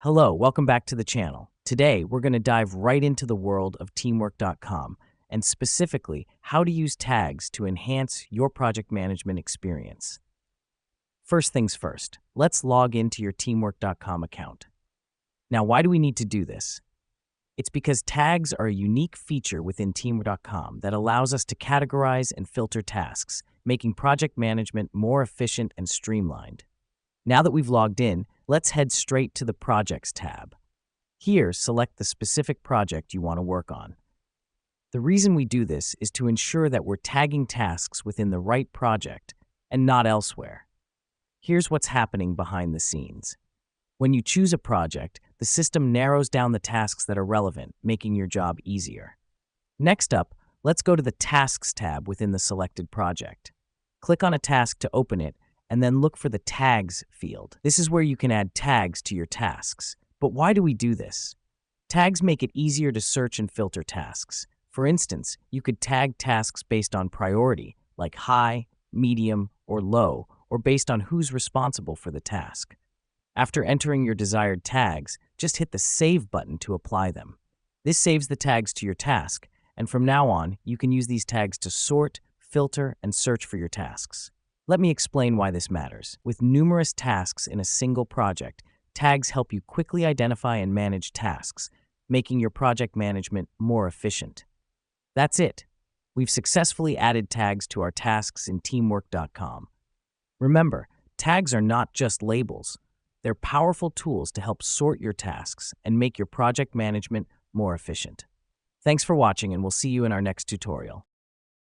Hello, welcome back to the channel. Today, we're going to dive right into the world of teamwork.com and specifically how to use tags to enhance your project management experience. First things first, let's log into your teamwork.com account. Now, why do we need to do this? It's because tags are a unique feature within teamwork.com that allows us to categorize and filter tasks, making project management more efficient and streamlined. Now that we've logged in, let's head straight to the Projects tab. Here, select the specific project you want to work on. The reason we do this is to ensure that we're tagging tasks within the right project and not elsewhere. Here's what's happening behind the scenes. When you choose a project, the system narrows down the tasks that are relevant, making your job easier. Next up, let's go to the Tasks tab within the selected project. Click on a task to open it, and then look for the Tags field. This is where you can add tags to your tasks. But why do we do this? Tags make it easier to search and filter tasks. For instance, you could tag tasks based on priority, like high, medium, or low, or based on who's responsible for the task. After entering your desired tags, just hit the Save button to apply them. This saves the tags to your task, and from now on, you can use these tags to sort, filter, and search for your tasks. Let me explain why this matters. With numerous tasks in a single project, tags help you quickly identify and manage tasks, making your project management more efficient. That's it. We've successfully added tags to our tasks in teamwork.com. Remember, tags are not just labels. They're powerful tools to help sort your tasks and make your project management more efficient. Thanks for watching, and we'll see you in our next tutorial.